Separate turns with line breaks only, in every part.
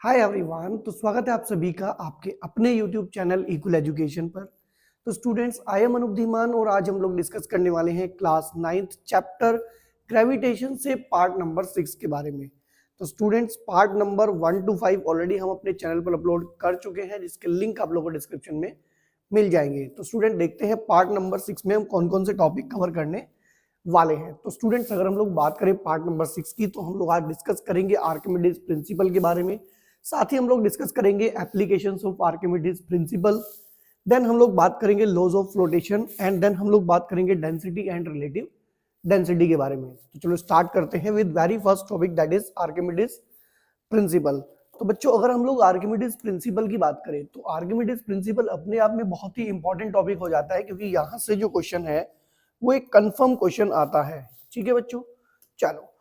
Hi everyone, तो स्वागत है आप सभी का आपके अपने यूट्यूब चैनल इक्वल एजुकेशन पर। तो students, I am Anup Dhiman और आज हम लोग डिस्कस करने वाले हैं क्लास 9th चैप्टर ग्रेविटेशन से पार्ट नंबर 6 के बारे में। तो students, part number 1 to 5 already हम अपने चैनल पर अपलोड कर चुके हैं, जिसके लिंक आप लोगों को डिस्क्रिप्शन में मिल जाएंगे। तो स्टूडेंट, देखते हैं पार्ट नंबर 6 में हम कौन कौन से टॉपिक कवर करने वाले हैं। तो स्टूडेंट्स, अगर हम लोग बात करें पार्ट नंबर 6 की, तो हम लोग आज डिस्कस करेंगे आर्किमिडीज प्रिंसिपल के बारे में। साथ ही हम लोग डिस्कस करेंगे applications of Archimedes principle. Then हम लोग बात करेंगे laws of flotation and then हम लोग बात करेंगे डेंसिटी एंड रिलेटिव डेंसिटी के बारे में। तो चलो स्टार्ट करते हैं with very first topic, that is Archimedes principal. तो बच्चों, अगर हम लोग आर्किमिडीज प्रिंसिपल की बात करें तो आर्किमिडीज प्रिंसिपल अपने आप में बहुत ही इंपॉर्टेंट टॉपिक हो जाता है, क्योंकि यहाँ से जो क्वेश्चन है वो एक कंफर्म क्वेश्चन आता है। ठीक है बच्चों, चलो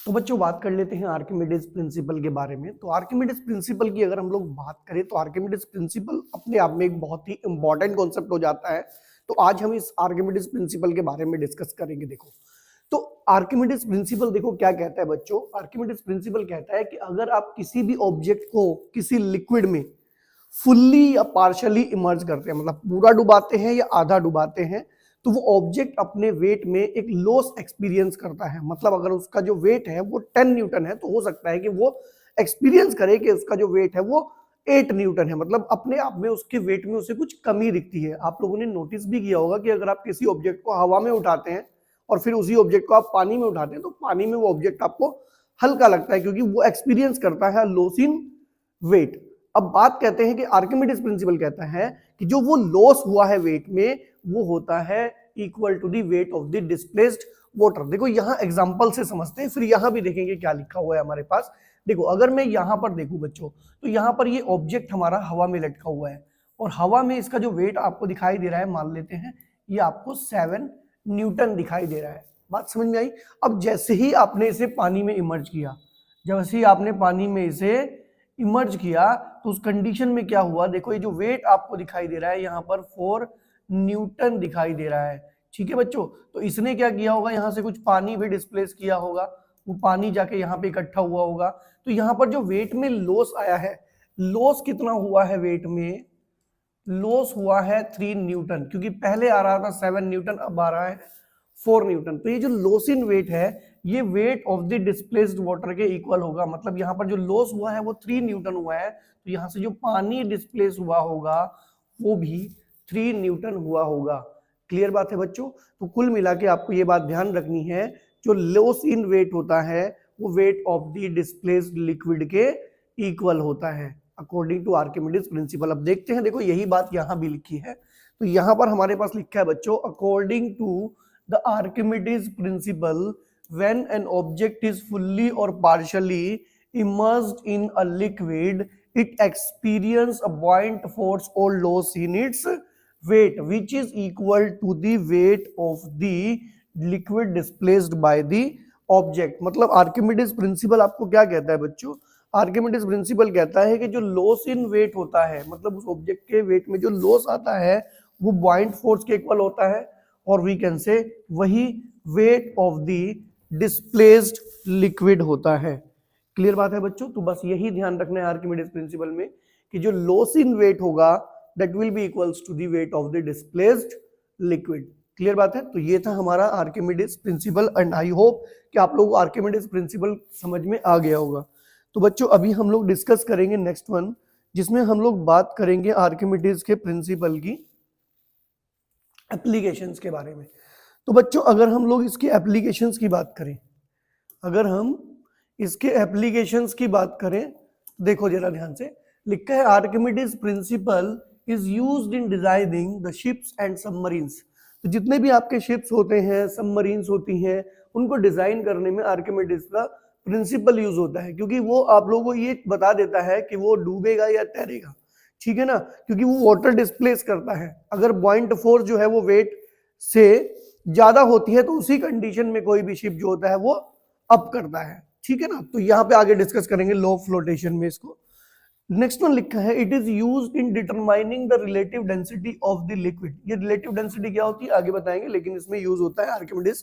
तो बच्चों बात कर लेते हैं आर्किमिडीज प्रिंसिपल के बारे में। तो आर्किमिडीज प्रिंसिपल की अगर हम लोग बात करें तो आर्किमिडीज प्रिंसिपल अपने आप में एक बहुत ही इंपॉर्टेंट कॉन्सेप्ट हो जाता है। तो आज हम इस आर्किमिडीज प्रिंसिपल के बारे में डिस्कस करेंगे। देखो, तो आर्किमिडीज प्रिंसिपल देखो क्या कहता है बच्चों। आर्किमिडीज प्रिंसिपल कहता है कि अगर आप किसी भी ऑब्जेक्ट को किसी लिक्विड में फुल्ली या पार्शियली इमर्ज करते हैं, मतलब पूरा डुबाते हैं या आधा डुबाते हैं, तो वो ऑब्जेक्ट अपने वेट में एक लॉस एक्सपीरियंस करता है। मतलब अगर उसका जो वेट है वो 10 न्यूटन है, तो हो सकता है कि वो एक्सपीरियंस करे कि उसका जो वेट है वो 8 न्यूटन है। मतलब अपने आप में उसके वेट में उसे कुछ कमी दिखती है। आप लोगों ने नोटिस भी किया होगा कि अगर आप किसी ऑब्जेक्ट को हवा में उठाते हैं और फिर उसी ऑब्जेक्ट को आप पानी में उठाते हैं, तो पानी में वो ऑब्जेक्ट आपको हल्का लगता है, क्योंकि वो एक्सपीरियंस करता है लॉस इन वेट। अब बात कहते हैं कि आर्किमिडीज प्रिंसिपल कहता है कि जो वो लॉस हुआ है वेट में, वो होता है equal to the weight of the displaced water. देखो यहाँ एग्जांपल से समझते हैं, फिर यहाँ भी देखेंगे क्या लिखा हुआ है हमारे पास। देखो, अगर मैं यहाँ पर देखूं बच्चों, तो यहाँ पर ये ऑब्जेक्ट हमारा हवा में लटका हुआ है और हवा में इसका जो वेट आपको दिखाई दे रहा है, मान लेते हैं ये आपको 7 न्यूटन दिखाई दे रहा है। बात समझ में आई? अब जैसे ही आपने इसे पानी में इमर्ज किया, जैसे ही आपने पानी में इसे इमर्ज किया, तो उस कंडीशन में क्या हुआ, देखो ये जो वेट आपको दिखाई दे रहा है यहाँ पर 4 न्यूटन दिखाई दे रहा है। ठीक है बच्चों, तो इसने क्या किया होगा, यहाँ से कुछ पानी भी डिस्प्लेस किया होगा, वो पानी जाके यहाँ पे इकट्ठा हुआ होगा। तो यहाँ पर जो वेट में लॉस आया है, लॉस कितना हुआ है वेट में, लॉस हुआ है 3 न्यूटन, क्योंकि पहले आ रहा था 7 न्यूटन, अब आ रहा है 4 न्यूटन। तो ये जो लॉस इन वेट है, ये wait of the displaced water के इक्वल होगा। मतलब यहाँ पर जो लॉस हुआ है वो 3 न्यूटन हुआ है, तो यहाँ से जो पानी डिस्प्लेस हुआ होगा वो भी 3 न्यूटन हुआ होगा। क्लियर बात है बच्चों? तो कुल मिला के आपको ये बात ध्यान रखनी है, जो लॉस इन वेट होता है वो wait of the displaced liquid के इक्वल होता है अकॉर्डिंग टू आर्किमिडीज प्रिंसिपल। अब देखते हैं, देखो यही बात यहाँ भी लिखी है। तो यहाँ पर हमारे पास लिखा है बच्चों, according to the Archimedes principle, when an object is fully or partially immersed in a liquid, it experiences a buoyant force or loss in its weight, which is equal to the weight of the liquid displaced by the object। मतलब Archimedes principal आपको क्या कहता है बच्चों? Archimedes principal कहता है कि जो लॉस इन वेट होता है, मतलब उस ऑब्जेक्ट के वेट में जो लॉस आता है वो buoyant फोर्स के इक्वल होता है, और वी कैन से वही wait of the displaced liquid होता है। क्लियर बात है बच्चों? तो बस यही ध्यान रखना है आर्किमिडीज प्रिंसिपल में, कि जो लॉस इन वेट होगा that will be equals to the weight of the displaced liquid. Clear बात है? तो ये था हमारा Archimedes principle, and I hope कि आप लोग आर्किमिडीज प्रिंसिपल समझ में आ गया होगा। तो बच्चों, अभी हम लोग डिस्कस करेंगे नेक्स्ट वन, जिसमें हम लोग बात करेंगे आर्किमिडीज के प्रिंसिपल की एप्लीकेशंस के बारे में। तो बच्चों, अगर हम लोग इसके एप्लीकेशंस की बात करें, अगर हम इसके एप्लीकेशंस की बात करें, देखो जरा ध्यान से, लिखा है Archimedes principal is used in designing the ships and submarines. तो जितने भी आपके शिप्स होते हैं, सबमरीन्स होती हैं, उनको डिजाइन करने में आर्किमिडीज का प्रिंसिपल यूज होता है, क्योंकि वो आप लोगों को ये बता देता है कि वो डूबेगा या तैरेगा। ठीक है ना? क्योंकि वो वाटर डिस्प्लेस करता है। अगर बुओयंट फोर्स जो है वो वेट से ज्यादा होती है, तो उसी कंडीशन में कोई भी शिप जो होता है वो अप करता है। ठीक है ना? तो यहाँ पे आगे डिस्कस करेंगे लो फ्लोटेशन में इसको। नेक्स्ट वन लिखा है, it is used in determining the relative density of the liquid. ये रिलेटिव डेंसिटी क्या होती है आगे बताएंगे, लेकिन इसमें यूज होता है आर्किमिडीज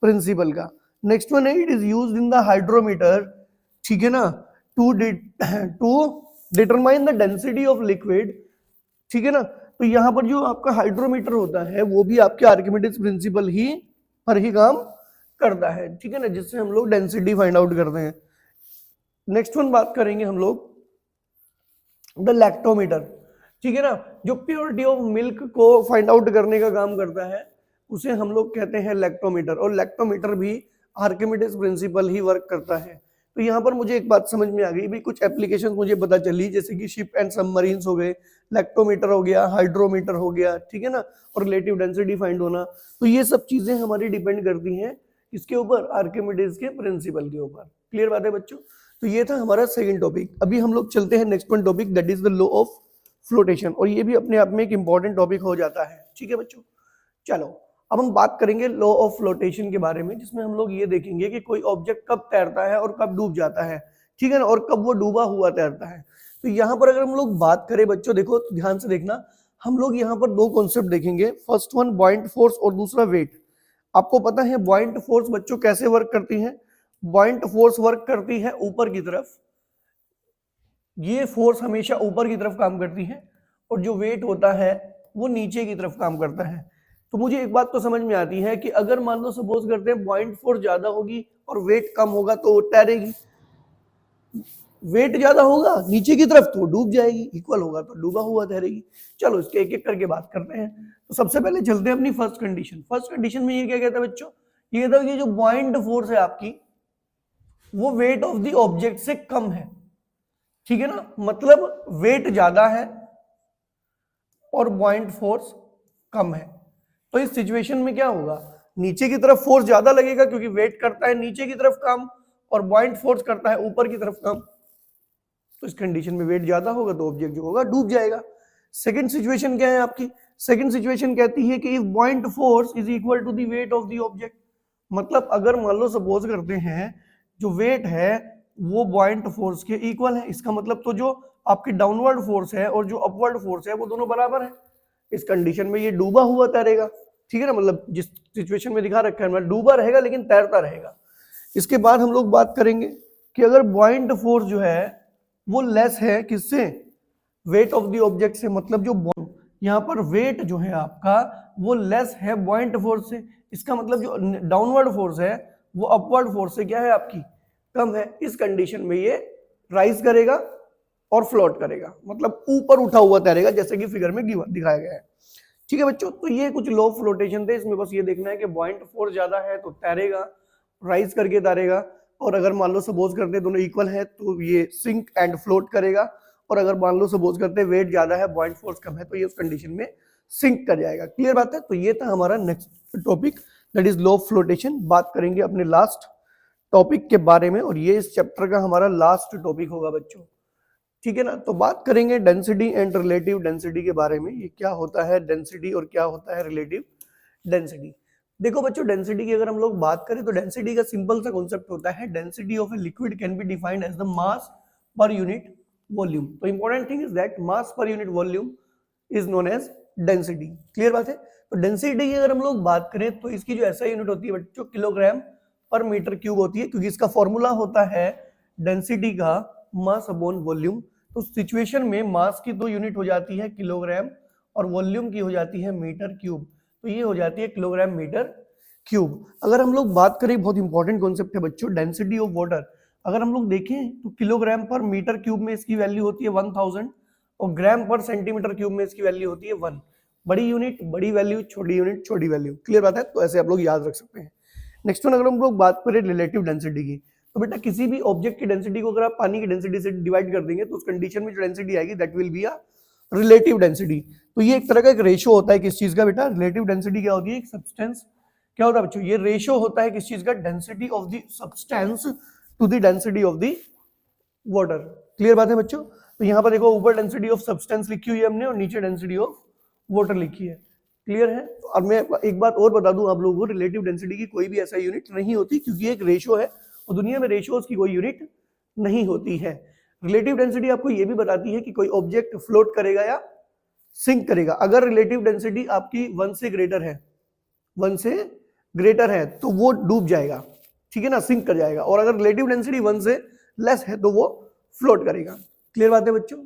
प्रिंसिपल का। नेक्स्ट वन है, it is used in the hydrometer, ठीक है ना, to determine the density of liquid, ठीक है ना। तो यहाँ पर जो आपका हाइड्रोमीटर होता है वो भी आपके आर्किमिडीज प्रिंसिपल ही पर ही काम करता है, ठीक है ना, जिससे हम लोग डेंसिटी फाइंड आउट करते हैं। नेक्स्ट वन बात करेंगे हम लोग द लैक्टोमीटर, ठीक है ना, जो प्योरिटी ऑफ मिल्क को फाइंड आउट करने का काम करता है उसे हम लोग कहते हैं लैक्टोमीटर, और लैक्टोमीटर भी आर्किमिडीज प्रिंसिपल ही वर्क करता है। तो यहाँ पर मुझे एक बात समझ में आ गई भी, कुछ एप्लीकेशन मुझे पता चली, जैसे कि शिप एंड सबमरीन्स हो गए, लैक्टोमीटर हो गया, हाइड्रोमीटर हो गया, ठीक है ना, और रिलेटिव डेंसिटी फाइंड होना। तो ये सब चीजें हमारी डिपेंड करती हैं इसके ऊपर, आर्किमिडीज के प्रिंसिपल के ऊपर। क्लियर बात है बच्चों। तो ये था हमारा सेकंड टॉपिक। अभी हम लोग चलते हैं next one topic, that is the law of flotation, और ये भी अपने आप में एक इंपॉर्टेंट टॉपिक हो जाता है, ठीक है बच्चों। चलो अब हम बात करेंगे लॉ ऑफ फ्लोटेशन के बारे में, जिसमें हम लोग ये देखेंगे कि कोई ऑब्जेक्ट कब तैरता है और कब डूब जाता है, ठीक है ना, और कब वो डूबा हुआ तैरता है। तो यहाँ पर अगर हम लोग बात करें बच्चों, देखो ध्यान से देखना, हम लोग यहाँ पर दो कॉन्सेप्ट देखेंगे। फर्स्ट वन बॉइंट फोर्स और दूसरा वेट। आपको पता है बॉइंट फोर्स बच्चों कैसे वर्क करती है? बॉइंट फोर्स वर्क करती है ऊपर की तरफ, ये फोर्स हमेशा ऊपर की तरफ काम करती है, और जो वेट होता है वो नीचे की तरफ काम करता है। तो मुझे एक बात तो समझ में आती है कि अगर मान लो सपोज करते हैं बॉइंट फोर्स ज्यादा होगी और वेट कम होगा तो वो तैरेगी, वेट ज्यादा होगा नीचे की तरफ तो डूब जाएगी, इक्वल होगा तो डूबा हुआ तैरेगी। चलो इसके एक एक करके बात करते हैं। तो सबसे पहले चलते हैं अपनी फर्स्ट कंडीशन। फर्स्ट कंडीशन में ये क्या कहता है बच्चों? ये कहता है कि जो बॉइंट फोर्स है आपकी वो वेट ऑफ द ऑब्जेक्ट से कम है, ठीक है ना, मतलब वेट ज्यादा है और बॉइंट फोर्स कम है। तो इस सिचुएशन में क्या होगा? नीचे की तरफ फोर्स ज्यादा लगेगा क्योंकि वेट करता है नीचे की तरफ काम, और बॉइंट फोर्स करता है ऊपर की तरफ काम। तो इस कंडीशन में वेट ज्यादा होगा तो ऑब्जेक्ट जो होगा डूब जाएगा। सेकंड सिचुएशन क्या है आपकी? सेकंड सिचुएशन कहती है कि if buoyant force is equal to the weight of the object, मतलब अगर मान लो सपोज करते हैं जो वेट है वो बॉइंट फोर्स के इक्वल है, इसका मतलब तो जो आपकी डाउनवर्ड फोर्स है और जो अपवर्ड फोर्स है वो दोनों बराबर है। इस कंडीशन में ये डूबा हुआ तैरेगा, ठीक है ना, मतलब जिस सिचुएशन में दिखा रखा है मतलब डूबा रहेगा लेकिन तैरता रहेगा। इसके बाद हम लोग बात करेंगे कि अगर बॉइंट फोर्स जो है वो लेस है किससे? वेट ऑफ द ऑब्जेक्ट से, मतलब जो यहाँ पर वेट जो है आपका वो लेस है बॉइंट फोर्स से, इसका मतलब जो डाउनवर्ड फोर्स है वो अपवर्ड फोर्स से क्या है आपकी? कम है। इस कंडीशन में ये राइज करेगा और फ्लोट करेगा, मतलब ऊपर उठा हुआ तैरेगा, जैसे कि फिगर में दिखाया गया है, ठीक है बच्चों। तो ये कुछ लॉ ऑफ फ्लोटेशन थे, इसमें बस ये देखना है कि बॉइंट फोर्स ज्यादा है तो तैरेगा, राइज करके तैरेगा, और अगर मान लो सपोज करते दोनों इक्वल है तो ये सिंक एंड फ्लोट करेगा, और अगर मान लो सपोज करते वेट ज्यादा है बॉइंट फोर्स कम है तो ये उस कंडीशन में सिंक कर जाएगा। क्लियर बात है। तो ये था हमारा next topic, that is law of flotation. बात करेंगे अपने लास्ट टॉपिक के बारे में, और ये इस चैप्टर का हमारा लास्ट टॉपिक होगा बच्चों, ठीक है ना। तो बात करेंगे डेंसिटी एंड रिलेटिव डेंसिटी के बारे में। ये क्या होता है डेंसिटी और क्या होता है रिलेटिव डेंसिटी। देखो बच्चों, डेंसिटी की अगर हम लोग बात करें तो डेंसिटी का सिंपल सा कॉन्सेप्ट होता है, density of a liquid can be defined as the mass per unit volume. तो important thing is that mass per unit volume is known as density. Clear बात है। तो डेंसिटी की अगर हम लोग बात करें तो इसकी जो ऐसा यूनिट होती है बच्चों किलोग्राम पर मीटर क्यूब होती है, क्योंकि इसका फॉर्मूला होता है डेंसिटी का मास अपॉन वॉल्यूम। तो सिचुएशन में मास की दो यूनिट हो जाती है किलोग्राम और वॉल्यूम की हो जाती है मीटर क्यूब, तो ये हो जाती है किलोग्राम मीटर क्यूब। अगर हम लोग बात करें, बहुत इंपॉर्टेंट कॉन्सेप्ट है बच्चों, डेंसिटी ऑफ वाटर। अगर हम लोग देखें तो किलोग्राम पर मीटर क्यूब में इसकी वैल्यू होती है 1000, और ग्राम पर सेंटीमीटर क्यूब में इसकी वैल्यू होती है 1। बड़ी यूनिट बड़ी वैल्यू, छोटी यूनिट छोटी वैल्यू। क्लियर बात है। तो ऐसे आप लोग याद रख सकते हैं। नेक्स्ट वन, अगर हम लोग बात करें रिलेटिव डेंसिटी की, तो बेटा किसी भी ऑब्जेक्ट की डेंसिटी को अगर आप पानी की डेंसिटी से डिवाइड कर देंगे तो उस कंडीशन में जो डेंसिटी आएगी that will be a relative density. तो ये एक तरह का एक रेशियो होता है किस चीज का बेटा? रिलेटिव डेंसिटी क्या होती है? एक सब्सटेंस क्या होता है बच्चों? ये रेशियो होता है किस चीज का? Density of the substance to the density of the water. Clear बात है बच्चों। तो यहाँ पर देखो ऊपर डेंसिटी ऑफ सब्सटेंस लिखी हुई है हमने और नीचे डेंसिटी ऑफ वाटर लिखी है। क्लियर है। तो अब मैं एक बात और बता दूं आप लोगों को, रिलेटिव डेंसिटी की कोई भी ऐसा यूनिट नहीं होती, क्योंकि एक रेशियो है और दुनिया में रेशियोज की कोई यूनिट नहीं होती है। रिलेटिव डेंसिटी आपको ये भी बताती है कि कोई ऑब्जेक्ट फ्लोट करेगा या सिंक करेगा। अगर रिलेटिव डेंसिटी आपकी 1 से ग्रेटर है, 1 से ग्रेटर है तो वो डूब जाएगा, ठीक है ना, सिंक कर जाएगा। और अगर रिलेटिव डेंसिटी 1 से लेस है तो वो फ्लोट करेगा। क्लियर बात है बच्चों?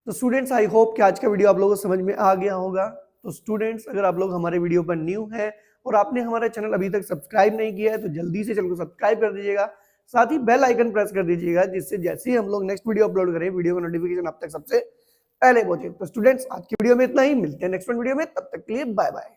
तो स्टूडेंट्स आई होप कि आज का वीडियो आप लोगों को समझ में आ गया होगा। तो स्टूडेंट्स अगर आप लोग हमारे वीडियो पर न्यू हैं और आपने हमारा चैनल अभी तक सब्सक्राइब नहीं किया है तो जल्दी से चैनल को सब्सक्राइब कर दीजिएगा, साथ ही बेल आइकन प्रेस कर दीजिएगा, जिससे जैसे ही हम लोग नेक्स्ट वीडियो अपलोड करें वीडियो का नोटिफिकेशन आप तक सबसे पहले पहुंचे। तो स्टूडेंट्स आज की वीडियो में इतना ही, मिलते हैं नेक्स्ट वीडियो में, तब तक के लिए बाय बाय।